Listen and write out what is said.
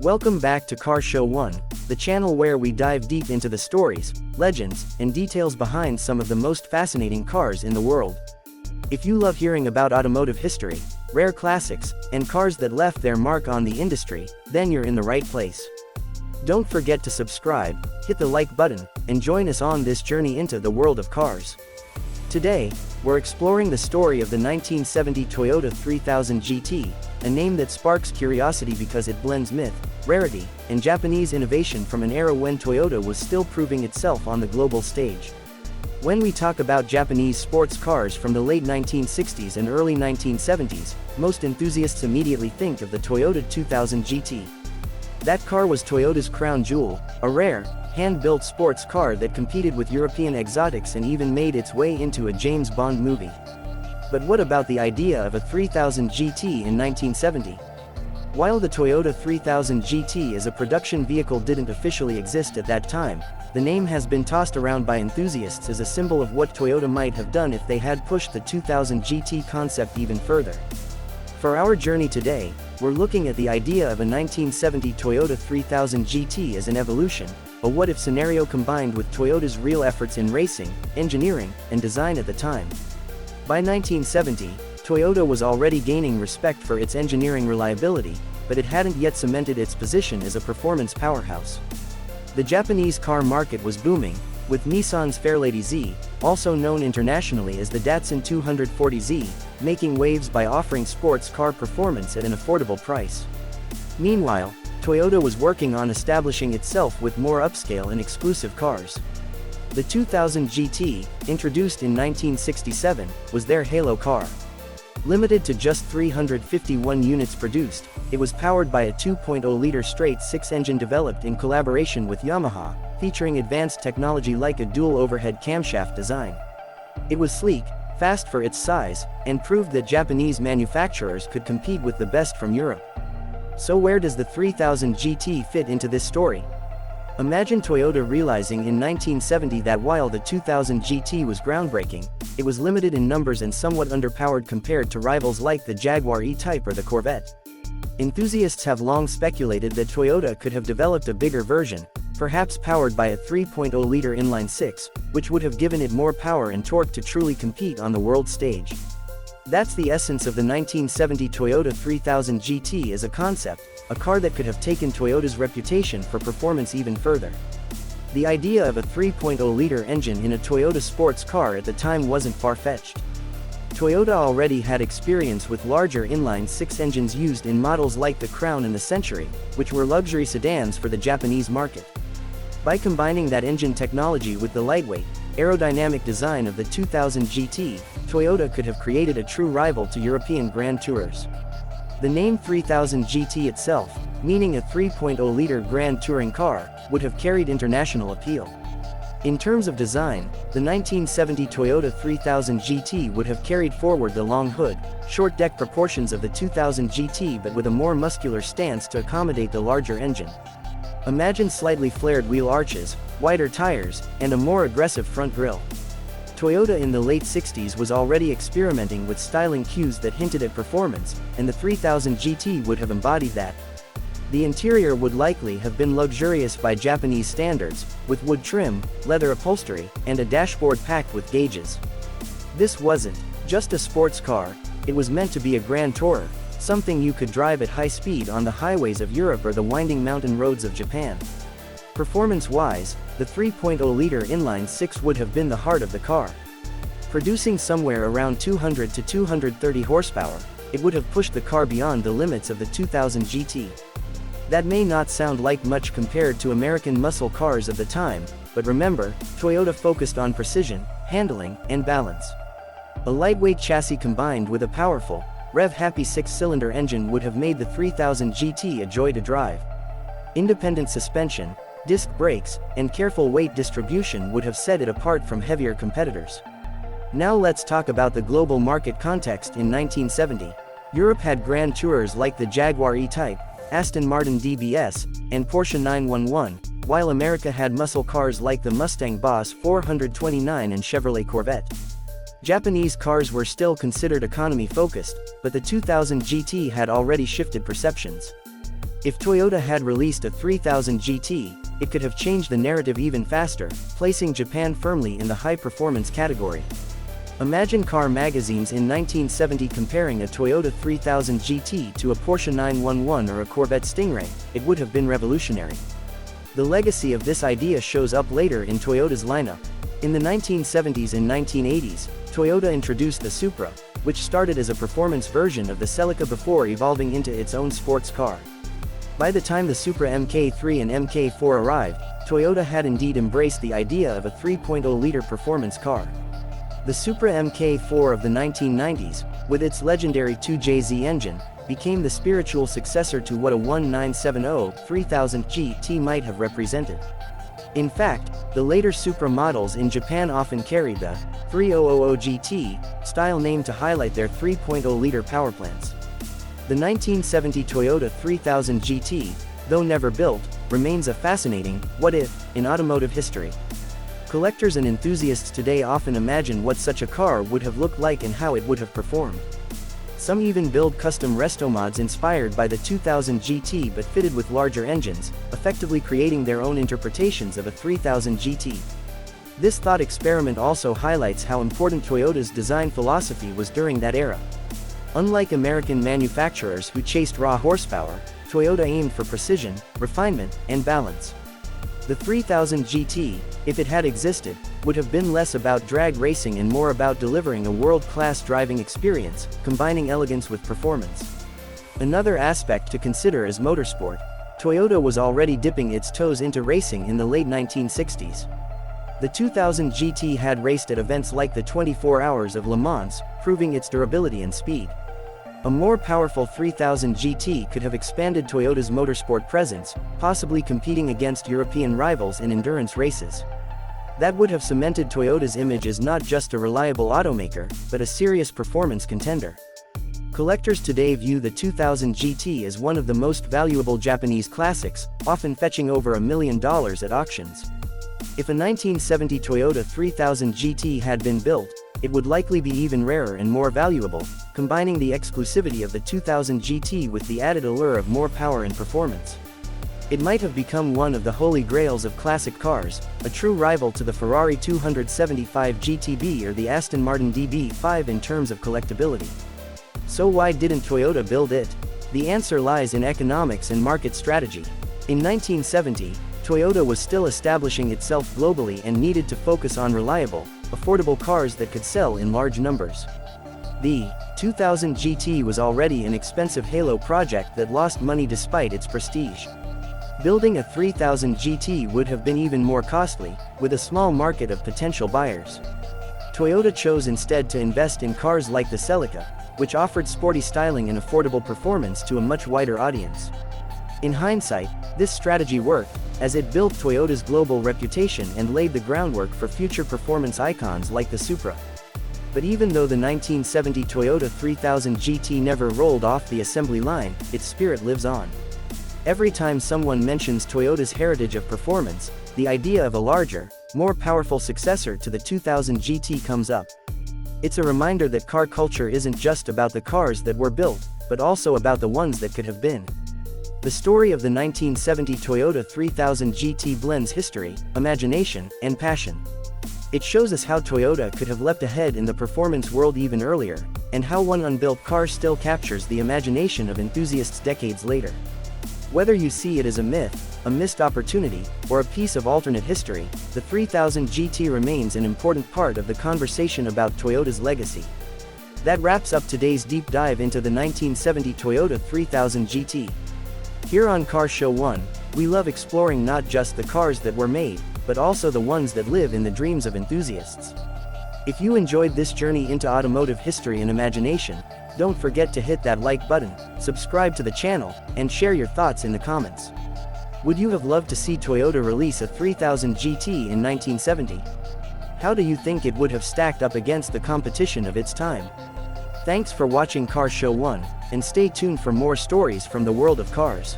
Welcome back to Car Show 1, the channel where we dive deep into the stories, legends, and details behind some of the most fascinating cars in the world. If you love hearing about automotive history, rare classics, and cars that left their mark on the industry, then you're in the right place. Don't forget to subscribe, hit the like button, and join us on this journey into the world of cars. Today, we're exploring the story of the 1970 Toyota 3000 GT, a name that sparks curiosity because it blends myth, rarity, and Japanese innovation from an era when Toyota was still proving itself on the global stage. When we talk about Japanese sports cars from the late 1960s and early 1970s, most enthusiasts immediately think of the Toyota 2000 GT. That car was Toyota's crown jewel, a rare, hand-built sports car that competed with European exotics and even made its way into a James Bond movie. But what about the idea of a 3000 GT in 1970? While the Toyota 3000 GT as a production vehicle didn't officially exist at that time, the name has been tossed around by enthusiasts as a symbol of what Toyota might have done if they had pushed the 2000 GT concept even further. For our journey today, we're looking at the idea of a 1970 Toyota 3000 GT as an evolution, a what-if scenario combined with Toyota's real efforts in racing, engineering, and design at the time. By 1970, Toyota was already gaining respect for its engineering reliability, but it hadn't yet cemented its position as a performance powerhouse. The Japanese car market was booming, with Nissan's Fairlady Z, also known internationally as the Datsun 240Z, making waves by offering sports car performance at an affordable price. Meanwhile, Toyota was working on establishing itself with more upscale and exclusive cars. The 2000 GT, introduced in 1967, was their halo car. Limited to just 351 units produced, it was powered by a 2.0-liter straight-six engine developed in collaboration with Yamaha, featuring advanced technology like a dual overhead camshaft design. It was sleek, fast for its size, and proved that Japanese manufacturers could compete with the best from Europe. So where does the 3000 GT fit into this story? Imagine Toyota realizing in 1970 that while the 2000 GT was groundbreaking, it was limited in numbers and somewhat underpowered compared to rivals like the Jaguar E-Type or the Corvette. Enthusiasts have long speculated that Toyota could have developed a bigger version, perhaps powered by a 3.0-liter inline-six, which would have given it more power and torque to truly compete on the world stage. That's the essence of the 1970 Toyota 3000 GT as a concept, a car that could have taken Toyota's reputation for performance even further. The idea of a 3.0-liter engine in a Toyota sports car at the time wasn't far-fetched. Toyota already had experience with larger inline-six engines used in models like the Crown and the Century, which were luxury sedans for the Japanese market. By combining that engine technology with the lightweight, aerodynamic design of the 2000 GT, Toyota could have created a true rival to European Grand Tourers. The name 3000 GT itself, meaning a 3.0-liter Grand Touring car, would have carried international appeal. In terms of design, the 1970 Toyota 3000 GT would have carried forward the long hood, short deck proportions of the 2000 GT but with a more muscular stance to accommodate the larger engine. Imagine slightly flared wheel arches, wider tires, and a more aggressive front grille. Toyota in the late 60s was already experimenting with styling cues that hinted at performance, and the 3000 GT would have embodied that. The interior would likely have been luxurious by Japanese standards, with wood trim, leather upholstery, and a dashboard packed with gauges. This wasn't just a sports car, it was meant to be a grand tourer, something you could drive at high speed on the highways of Europe or the winding mountain roads of Japan. Performance-wise, the 3.0-liter inline-six would have been the heart of the car. Producing somewhere around 200 to 230 horsepower, it would have pushed the car beyond the limits of the 2000 GT. That may not sound like much compared to American muscle cars of the time, but remember, Toyota focused on precision, handling, and balance. A lightweight chassis combined with a powerful, rev-happy six-cylinder engine would have made the 3000 GT a joy to drive. Independent suspension, disc brakes, and careful weight distribution would have set it apart from heavier competitors. Now let's talk about the global market context in 1970. Europe had grand tourers like the Jaguar E-Type, Aston Martin DBS, and Porsche 911, while America had muscle cars like the Mustang Boss 429 and Chevrolet Corvette. Japanese cars were still considered economy-focused, but the 2000 GT had already shifted perceptions. If Toyota had released a 3000 GT, it could have changed the narrative even faster, placing Japan firmly in the high-performance category. Imagine car magazines in 1970 comparing a Toyota 3000 GT to a Porsche 911 or a Corvette Stingray. It would have been revolutionary. The legacy of this idea shows up later in Toyota's lineup. In the 1970s and 1980s, Toyota introduced the Supra, which started as a performance version of the Celica before evolving into its own sports car. By the time the Supra Mk3 and Mk4 arrived, Toyota had indeed embraced the idea of a 3.0-liter performance car. The Supra Mk4 of the 1990s, with its legendary 2JZ engine, became the spiritual successor to what a 1970 3000 GT might have represented. In fact, the later Supra models in Japan often carried the 3000 GT style name to highlight their 3.0-liter power plants. The 1970 Toyota 3000 GT, though never built, remains a fascinating what-if in automotive history. Collectors and enthusiasts today often imagine what such a car would have looked like and how it would have performed. Some even build custom resto mods inspired by the 2000 GT but fitted with larger engines, effectively creating their own interpretations of a 3000 GT. This thought experiment also highlights how important Toyota's design philosophy was during that era. Unlike American manufacturers who chased raw horsepower, Toyota aimed for precision, refinement, and balance. The 3000 GT, if it had existed, would have been less about drag racing and more about delivering a world-class driving experience, combining elegance with performance. Another aspect to consider is motorsport. Toyota was already dipping its toes into racing in the late 1960s. The 2000 GT had raced at events like the 24 Hours of Le Mans, proving its durability and speed. A more powerful 3000 GT could have expanded Toyota's motorsport presence, possibly competing against European rivals in endurance races. That would have cemented Toyota's image as not just a reliable automaker, but a serious performance contender. Collectors today view the 2000 GT as one of the most valuable Japanese classics, often fetching over $1 million at auctions. If a 1970 Toyota 3000 GT had been built, it would likely be even rarer and more valuable, combining the exclusivity of the 2000 GT with the added allure of more power and performance. It might have become one of the holy grails of classic cars, a true rival to the Ferrari 275 GTB or the Aston Martin DB5 in terms of collectability. So why didn't Toyota build it? The answer lies in economics and market strategy. In 1970, Toyota was still establishing itself globally and needed to focus on reliable, affordable cars that could sell in large numbers. The 2000 GT was already an expensive halo project that lost money despite its prestige. Building a 3000 GT would have been even more costly, with a small market of potential buyers. Toyota chose instead to invest in cars like the Celica, which offered sporty styling and affordable performance to a much wider audience. In hindsight, this strategy worked, as it built Toyota's global reputation and laid the groundwork for future performance icons like the Supra. But even though the 1970 Toyota 3000 GT never rolled off the assembly line, its spirit lives on. Every time someone mentions Toyota's heritage of performance, the idea of a larger, more powerful successor to the 2000 GT comes up. It's a reminder that car culture isn't just about the cars that were built, but also about the ones that could have been. The story of the 1970 Toyota 3000 GT blends history, imagination, and passion. It shows us how Toyota could have leapt ahead in the performance world even earlier, and how one unbuilt car still captures the imagination of enthusiasts decades later. Whether you see it as a myth, a missed opportunity, or a piece of alternate history, the 3000 GT remains an important part of the conversation about Toyota's legacy. That wraps up today's deep dive into the 1970 Toyota 3000 GT. Here on Car Show 1, we love exploring not just the cars that were made, but also the ones that live in the dreams of enthusiasts. If you enjoyed this journey into automotive history and imagination, don't forget to hit that like button, subscribe to the channel, and share your thoughts in the comments. Would you have loved to see Toyota release a 3000 GT in 1970? How do you think it would have stacked up against the competition of its time? Thanks for watching Car Show 1, and stay tuned for more stories from the world of cars.